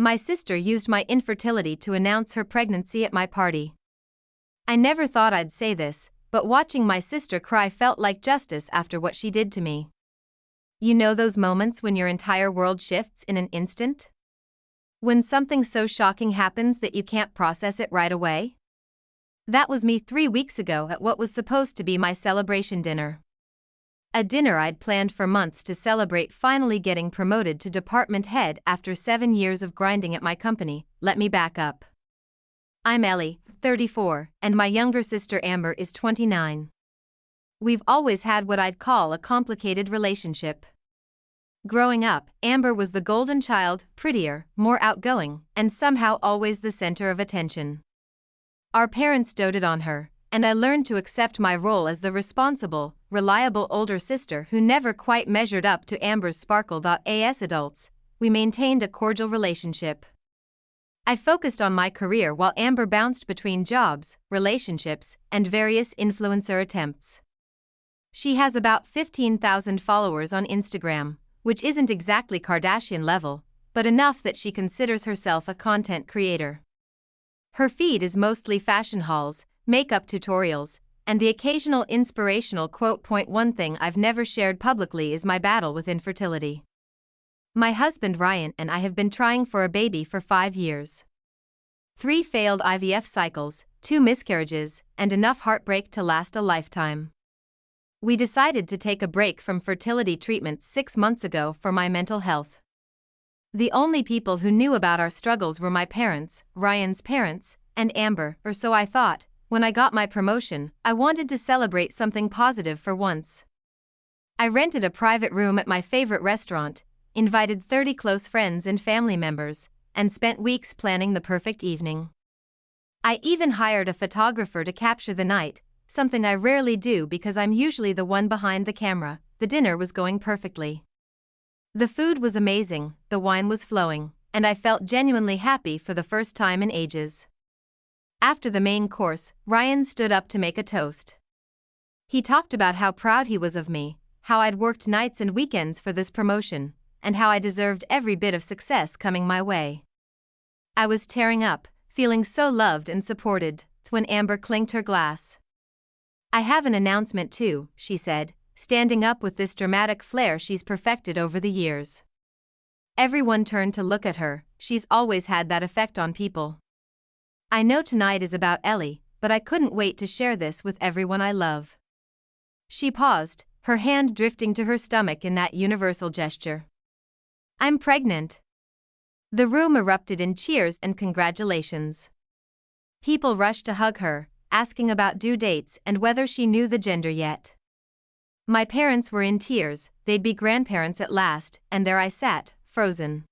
My sister used my infertility to announce her pregnancy at my party. I never thought I'd say this, but watching my sister cry felt like justice after what she did to me. You know those moments when your entire world shifts in an instant? When something so shocking happens that you can't process it right away? That was me 3 weeks ago at what was supposed to be my celebration dinner. A dinner I'd planned for months to celebrate finally getting promoted to department head after 7 years of grinding at my company. Let me back up. I'm Ellie, 34, and my younger sister Amber is 29. We've always had what I'd call a complicated relationship. Growing up, Amber was the golden child, prettier, more outgoing, and somehow always the center of attention. Our parents doted on her, and I learned to accept my role as the responsible, reliable older sister who never quite measured up to Amber's sparkle. As adults, we maintained a cordial relationship. I focused on my career while Amber bounced between jobs, relationships, and various influencer attempts. She has about 15,000 followers on Instagram, which isn't exactly Kardashian level, but enough that she considers herself a content creator. Her feed is mostly fashion hauls, makeup tutorials, and the occasional inspirational quote. One thing I've never shared publicly is my battle with infertility. My husband Ryan and I have been trying for a baby for 5 years. 3 failed IVF cycles, 2 miscarriages, and enough heartbreak to last a lifetime. We decided to take a break from fertility treatments 6 months ago for my mental health. The only people who knew about our struggles were my parents, Ryan's parents, and Amber, or so I thought. When I got my promotion, I wanted to celebrate something positive for once. I rented a private room at my favorite restaurant, invited 30 close friends and family members, and spent weeks planning the perfect evening. I even hired a photographer to capture the night, something I rarely do because I'm usually the one behind the camera. The dinner was going perfectly. The food was amazing, the wine was flowing, and I felt genuinely happy for the first time in ages. After the main course, Ryan stood up to make a toast. He talked about how proud he was of me, how I'd worked nights and weekends for this promotion, and how I deserved every bit of success coming my way. I was tearing up, feeling so loved and supported, when Amber clinked her glass. I have an announcement too, she said, standing up with this dramatic flair she's perfected over the years. Everyone turned to look at her. She's always had that effect on people. I know tonight is about Ellie, but I couldn't wait to share this with everyone I love. She paused, her hand drifting to her stomach in that universal gesture. I'm pregnant. The room erupted in cheers and congratulations. People rushed to hug her, asking about due dates and whether she knew the gender yet. My parents were in tears, they'd be grandparents at last, and there I sat, frozen.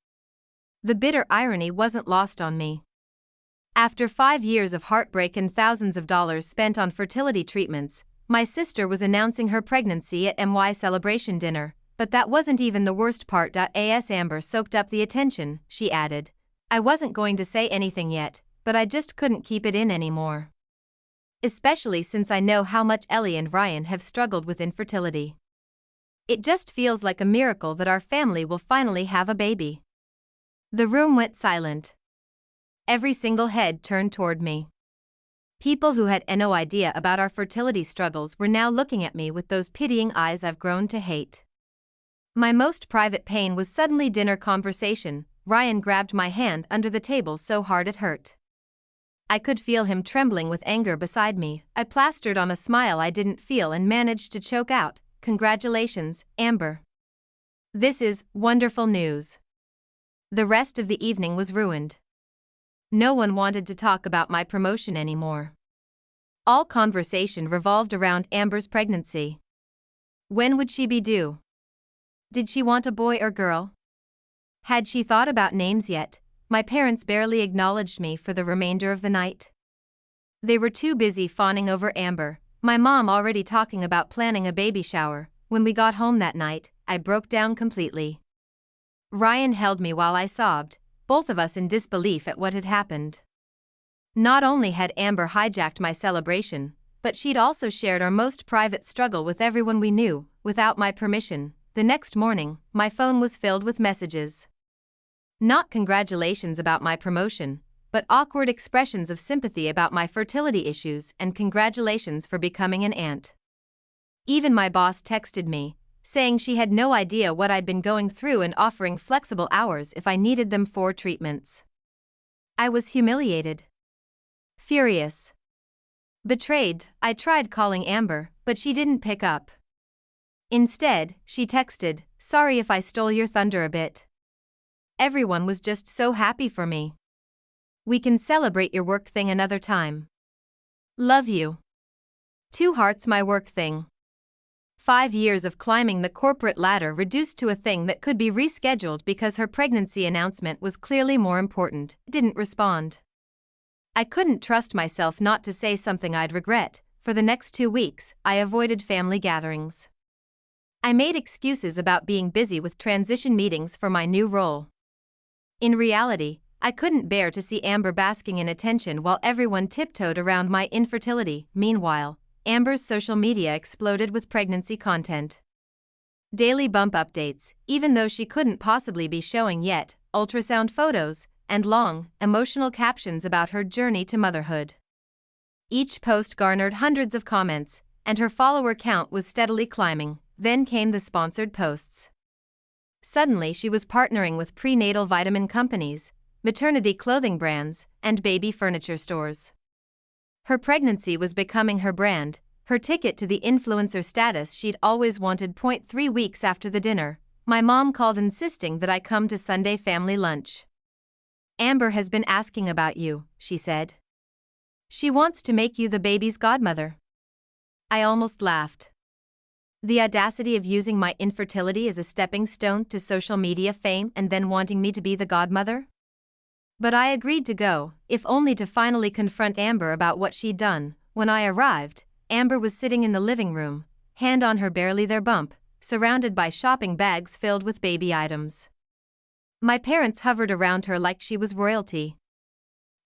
The bitter irony wasn't lost on me. After 5 years of heartbreak and thousands of dollars spent on fertility treatments, my sister was announcing her pregnancy at my celebration dinner, but that wasn't even the worst part. As Amber soaked up the attention, she added, I wasn't going to say anything yet, but I just couldn't keep it in anymore. Especially since I know how much Ellie and Ryan have struggled with infertility. It just feels like a miracle that our family will finally have a baby. The room went silent. Every single head turned toward me. People who had no idea about our fertility struggles were now looking at me with those pitying eyes I've grown to hate. My most private pain was suddenly dinner conversation. Ryan grabbed my hand under the table so hard it hurt. I could feel him trembling with anger beside me. I plastered on a smile I didn't feel and managed to choke out, Congratulations, Amber. This is wonderful news. The rest of the evening was ruined. No one wanted to talk about my promotion anymore. All conversation revolved around Amber's pregnancy. When would she be due? Did she want a boy or girl? Had she thought about names yet? My parents barely acknowledged me for the remainder of the night. They were too busy fawning over Amber, my mom already talking about planning a baby shower. When we got home that night, I broke down completely. Ryan held me while I sobbed, both of us in disbelief at what had happened. Not only had Amber hijacked my celebration, but she'd also shared our most private struggle with everyone we knew, without my permission. The next morning, my phone was filled with messages. Not congratulations about my promotion, but awkward expressions of sympathy about my fertility issues and congratulations for becoming an aunt. Even my boss texted me, saying she had no idea what I'd been going through and offering flexible hours if I needed them for treatments. I was humiliated. Furious. Betrayed. I tried calling Amber, but she didn't pick up. Instead, she texted, "Sorry if I stole your thunder a bit. Everyone was just so happy for me. We can celebrate your work thing another time. Love you." 2 hearts. My work thing. 5 years of climbing the corporate ladder reduced to a thing that could be rescheduled because her pregnancy announcement was clearly more important. Didn't respond. I couldn't trust myself not to say something I'd regret. For the next 2 weeks, I avoided family gatherings. I made excuses about being busy with transition meetings for my new role. In reality, I couldn't bear to see Amber basking in attention while everyone tiptoed around my infertility. Meanwhile, Amber's social media exploded with pregnancy content. Daily bump updates, even though she couldn't possibly be showing yet, ultrasound photos, and long, emotional captions about her journey to motherhood. Each post garnered hundreds of comments, and her follower count was steadily climbing. Then came the sponsored posts. Suddenly she was partnering with prenatal vitamin companies, maternity clothing brands, and baby furniture stores. Her pregnancy was becoming her brand, her ticket to the influencer status she'd always wanted. 3 weeks after the dinner, my mom called insisting that I come to Sunday family lunch. "Amber has been asking about you," she said. "She wants to make you the baby's godmother." I almost laughed. The audacity of using my infertility as a stepping stone to social media fame and then wanting me to be the godmother? But I agreed to go, if only to finally confront Amber about what she'd done. When I arrived, Amber was sitting in the living room, hand on her barely there bump, surrounded by shopping bags filled with baby items. My parents hovered around her like she was royalty.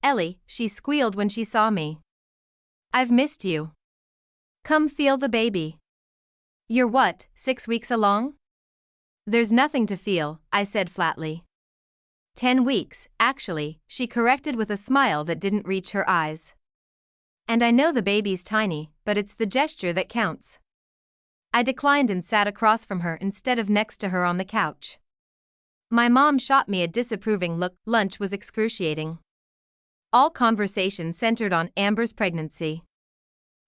"Ellie," she squealed when she saw me. "I've missed you. Come feel the baby." "You're what, 6 weeks along?" "There's nothing to feel," I said flatly. 10 weeks, actually, she corrected with a smile that didn't reach her eyes. "And I know the baby's tiny, but it's the gesture that counts." I declined and sat across from her instead of next to her on the couch. My mom shot me a disapproving look. Lunch was excruciating. All conversation centered on Amber's pregnancy.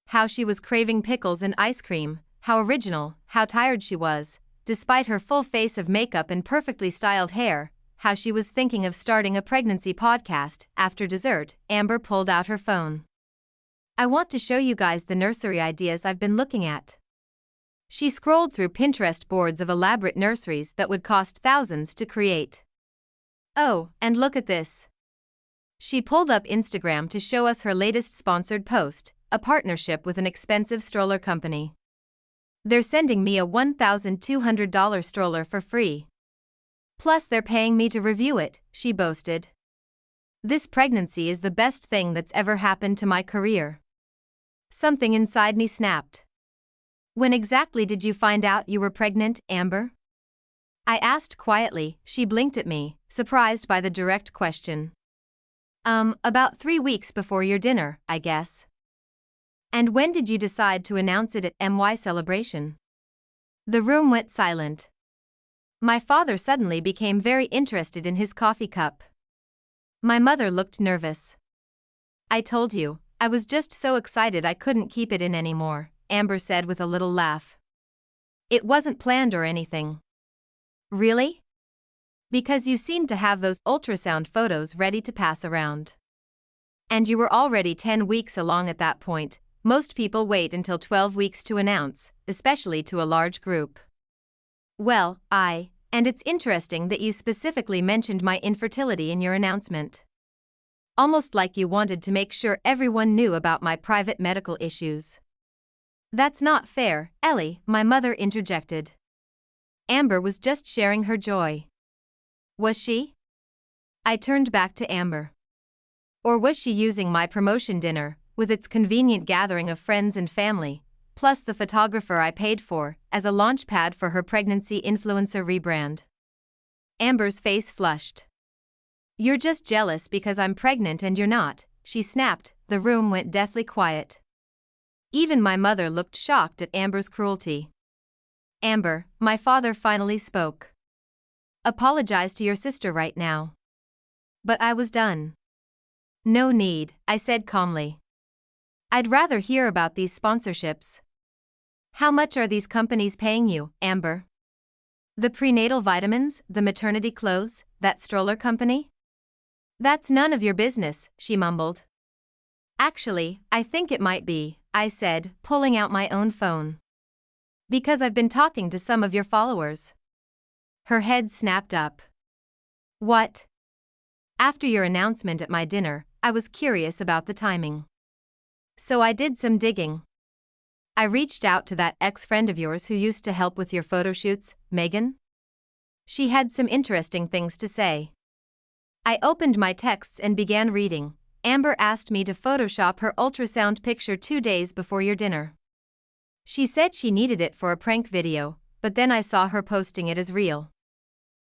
How she was craving pickles and ice cream, how original, how tired she was, despite her full face of makeup and perfectly styled hair, how she was thinking of starting a pregnancy podcast. After dessert, Amber pulled out her phone. "I want to show you guys the nursery ideas I've been looking at." She scrolled through Pinterest boards of elaborate nurseries that would cost thousands to create. "Oh, and look at this." She pulled up Instagram to show us her latest sponsored post, a partnership with an expensive stroller company. "They're sending me a $1,200 stroller for free. Plus they're paying me to review it," she boasted. "This pregnancy is the best thing that's ever happened to my career." Something inside me snapped. "When exactly did you find out you were pregnant, Amber?" I asked quietly. She blinked at me, surprised by the direct question. About 3 weeks before your dinner, I guess." "And when did you decide to announce it at my celebration?" The room went silent. My father suddenly became very interested in his coffee cup. My mother looked nervous. "I told you, I was just so excited I couldn't keep it in anymore," Amber said with a little laugh. "It wasn't planned or anything." "Really?" "Because you seemed to have those ultrasound photos ready to pass around. And you were already 10 weeks along at that point. Most people wait until 12 weeks to announce, especially to a large group." "Well, and it's interesting that you specifically mentioned my infertility in your announcement. Almost like you wanted to make sure everyone knew about my private medical issues." "That's not fair, Ellie," my mother interjected. Amber was just sharing her joy. Was she? I turned back to Amber. Or was she using my promotion dinner, with its convenient gathering of friends and family, plus the photographer I paid for, as a launch pad for her pregnancy influencer rebrand? Amber's face flushed. You're just jealous because I'm pregnant and you're not, she snapped. The room went deathly quiet. Even my mother looked shocked at Amber's cruelty. Amber, my father finally spoke. Apologize to your sister right now. But I was done. No need, I said calmly. I'd rather hear about these sponsorships. How much are these companies paying you, Amber? The prenatal vitamins, the maternity clothes, that stroller company? That's none of your business, she mumbled. Actually, I think it might be, I said, pulling out my own phone. Because I've been talking to some of your followers. Her head snapped up. What? After your announcement at my dinner, I was curious about the timing. So I did some digging. I reached out to that ex-friend of yours who used to help with your photo shoots, Megan. She had some interesting things to say. I opened my texts and began reading. Amber asked me to Photoshop her ultrasound picture 2 days before your dinner. She said she needed it for a prank video, but then I saw her posting it as real.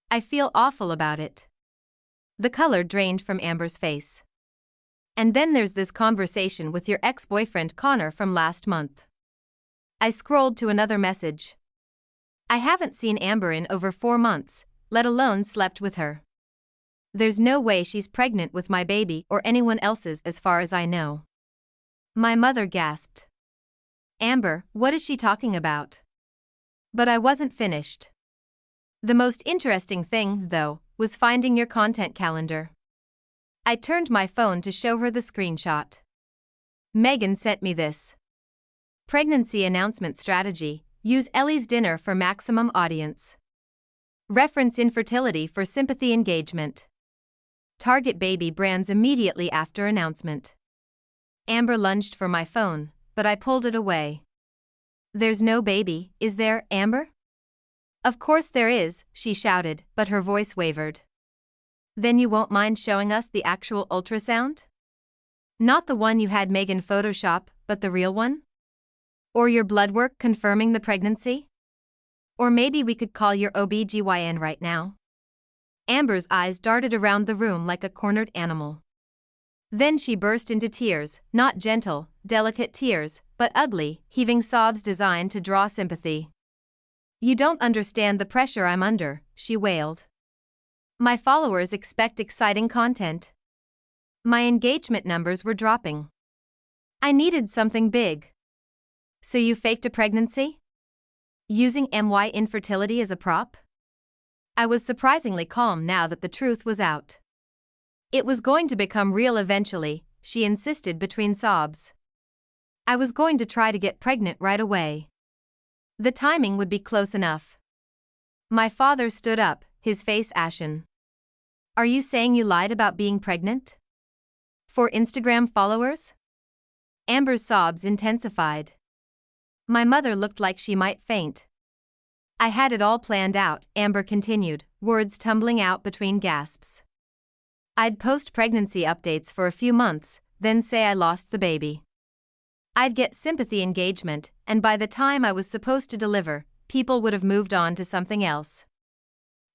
I feel awful about it. The color drained from Amber's face. And then there's this conversation with your ex-boyfriend Connor from last month. I scrolled to another message. I haven't seen Amber in over 4 months, let alone slept with her. There's no way she's pregnant with my baby or anyone else's as far as I know. My mother gasped. Amber, what is she talking about? But I wasn't finished. The most interesting thing, though, was finding your content calendar. I turned my phone to show her the screenshot. Megan sent me this. Pregnancy announcement strategy, use Ellie's dinner for maximum audience. Reference infertility for sympathy engagement. Target baby brands immediately after announcement. Amber lunged for my phone, but I pulled it away. There's no baby, is there, Amber? Of course there is, she shouted, but her voice wavered. Then you won't mind showing us the actual ultrasound? Not the one you had Megan Photoshop, but the real one? Or your blood work confirming the pregnancy? Or maybe we could call your OB/GYN right now? Amber's eyes darted around the room like a cornered animal. Then she burst into tears, not gentle, delicate tears, but ugly, heaving sobs designed to draw sympathy. You don't understand the pressure I'm under, she wailed. My followers expect exciting content. My engagement numbers were dropping. I needed something big. So you faked a pregnancy? Using my infertility as a prop? I was surprisingly calm now that the truth was out. It was going to become real eventually, she insisted between sobs. I was going to try to get pregnant right away. The timing would be close enough. My father stood up, his face ashen. Are you saying you lied about being pregnant? For Instagram followers? Amber's sobs intensified. My mother looked like she might faint. I had it all planned out, Amber continued, words tumbling out between gasps. I'd post pregnancy updates for a few months, then say I lost the baby. I'd get sympathy engagement, and by the time I was supposed to deliver, people would have moved on to something else.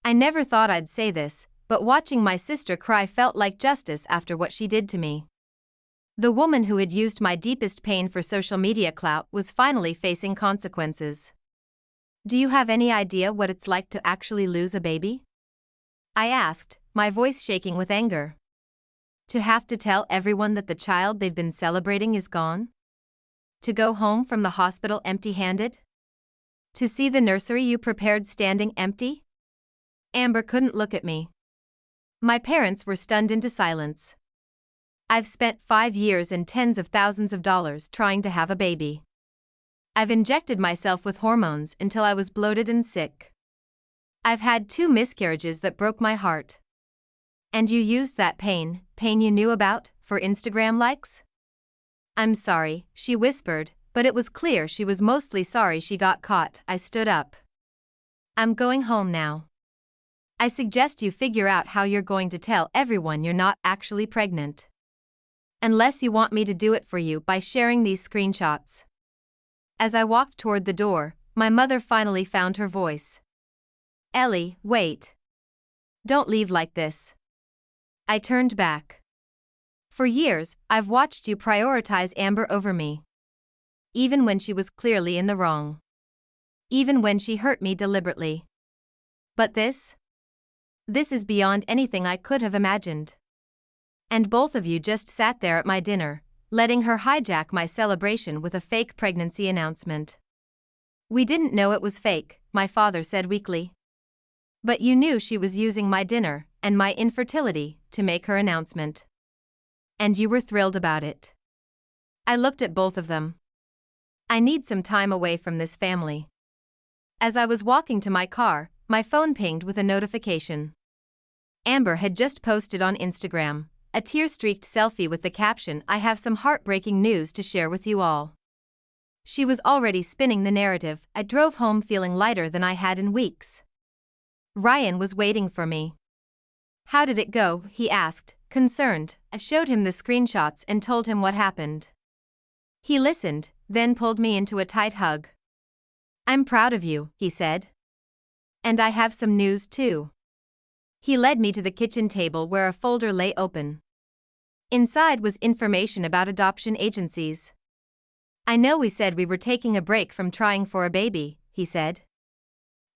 I never thought I'd say this, but watching my sister cry felt like justice after what she did to me. The woman who had used my deepest pain for social media clout was finally facing consequences. Do you have any idea what it's like to actually lose a baby? I asked, my voice shaking with anger. To have to tell everyone that the child they've been celebrating is gone? To go home from the hospital empty-handed? To see the nursery you prepared standing empty? Amber couldn't look at me. My parents were stunned into silence. I've spent 5 years and tens of thousands of dollars trying to have a baby. I've injected myself with hormones until I was bloated and sick. I've had 2 miscarriages that broke my heart. And you used that pain you knew about, for Instagram likes? I'm sorry, she whispered, but it was clear she was mostly sorry she got caught. I stood up. I'm going home now. I suggest you figure out how you're going to tell everyone you're not actually pregnant. Unless you want me to do it for you by sharing these screenshots. As I walked toward the door, my mother finally found her voice. Ellie, wait. Don't leave like this. I turned back. For years, I've watched you prioritize Amber over me. Even when she was clearly in the wrong. Even when she hurt me deliberately. But this is beyond anything I could have imagined. And both of you just sat there at my dinner, letting her hijack my celebration with a fake pregnancy announcement. We didn't know it was fake, my father said weakly. But you knew she was using my dinner and my infertility to make her announcement. And you were thrilled about it. I looked at both of them. I need some time away from this family. As I was walking to my car, my phone pinged with a notification. Amber had just posted on Instagram a tear-streaked selfie with the caption, "I have some heartbreaking news to share with you all." She was already spinning the narrative. I drove home feeling lighter than I had in weeks. Ryan was waiting for me. "How did it go?" he asked, concerned. I showed him the screenshots and told him what happened. He listened, then pulled me into a tight hug. "I'm proud of you," he said. "And I have some news too." He led me to the kitchen table where a folder lay open. Inside was information about adoption agencies. "I know we said we were taking a break from trying for a baby," he said.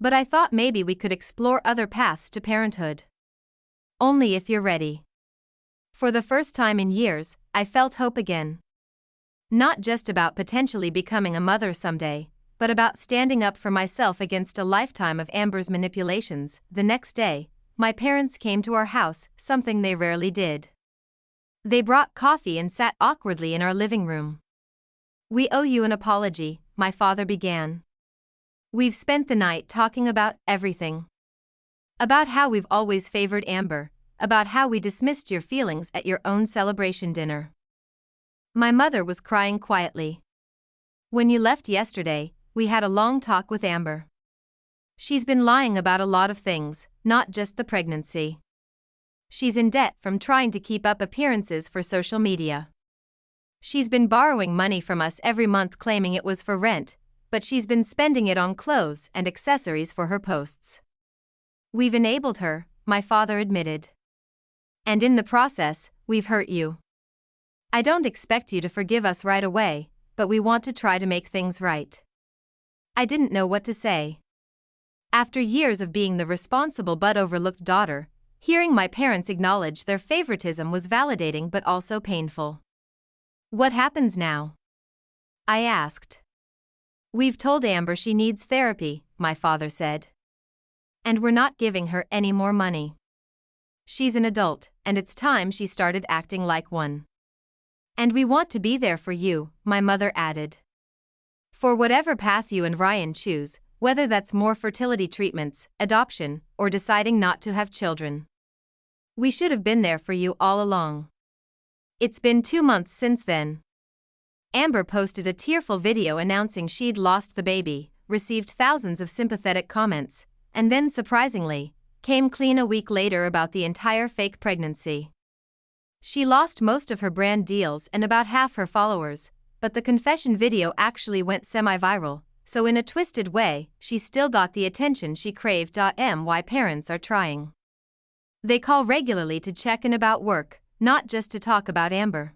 "But I thought maybe we could explore other paths to parenthood. Only if you're ready." For the first time in years, I felt hope again. Not just about potentially becoming a mother someday, but about standing up for myself against a lifetime of Amber's manipulations. The next day, my parents came to our house, something they rarely did. They brought coffee and sat awkwardly in our living room. "We owe you an apology," my father began. "We've spent the night talking about everything. About how we've always favored Amber, about how we dismissed your feelings at your own celebration dinner." My mother was crying quietly. "When you left yesterday, we had a long talk with Amber. She's been lying about a lot of things, not just the pregnancy. She's in debt from trying to keep up appearances for social media. She's been borrowing money from us every month claiming it was for rent, but she's been spending it on clothes and accessories for her posts. We've enabled her," my father admitted. "And in the process, we've hurt you. I don't expect you to forgive us right away, but we want to try to make things right." I didn't know what to say. After years of being the responsible but overlooked daughter, hearing my parents acknowledge their favoritism was validating but also painful. "What happens now?" I asked. "We've told Amber she needs therapy," my father said. "And we're not giving her any more money. She's an adult, and it's time she started acting like one. And we want to be there for you," my mother added. "For whatever path you and Ryan choose, whether that's more fertility treatments, adoption, or deciding not to have children. We should have been there for you all along." It's been 2 months since then. Amber posted a tearful video announcing she'd lost the baby, received thousands of sympathetic comments, and then surprisingly, came clean a week later about the entire fake pregnancy. She lost most of her brand deals and about half her followers, but the confession video actually went semi-viral, so in a twisted way, she still got the attention she craved. My parents are trying. They call regularly to check in about work, not just to talk about Amber.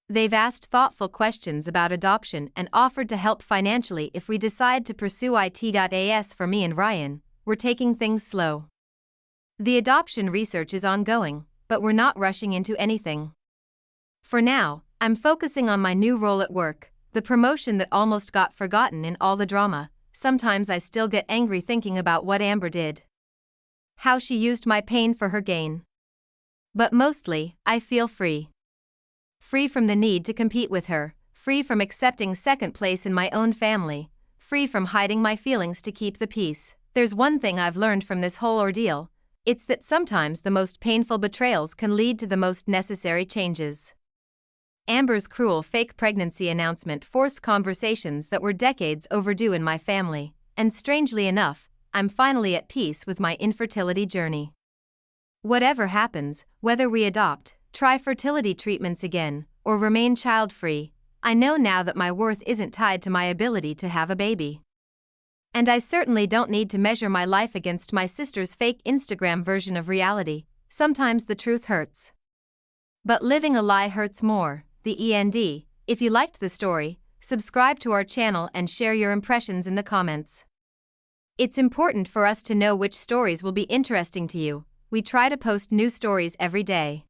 They've asked thoughtful questions about adoption and offered to help financially if we decide to pursue it. For me and Ryan, we're taking things slow. The adoption research is ongoing, but we're not rushing into anything. For now, I'm focusing on my new role at work, the promotion that almost got forgotten in all the drama. Sometimes I still get angry thinking about what Amber did. How she used my pain for her gain. But mostly, I feel free. Free from the need to compete with her, free from accepting second place in my own family, free from hiding my feelings to keep the peace. There's one thing I've learned from this whole ordeal. It's that sometimes the most painful betrayals can lead to the most necessary changes. Amber's cruel fake pregnancy announcement forced conversations that were decades overdue in my family, and strangely enough, I'm finally at peace with my infertility journey. Whatever happens, whether we adopt, try fertility treatments again, or remain child-free, I know now that my worth isn't tied to my ability to have a baby. And I certainly don't need to measure my life against my sister's fake Instagram version of reality. Sometimes the truth hurts. But living a lie hurts more, the end. If you liked the story, subscribe to our channel and share your impressions in the comments. It's important for us to know which stories will be interesting to you. We try to post new stories every day.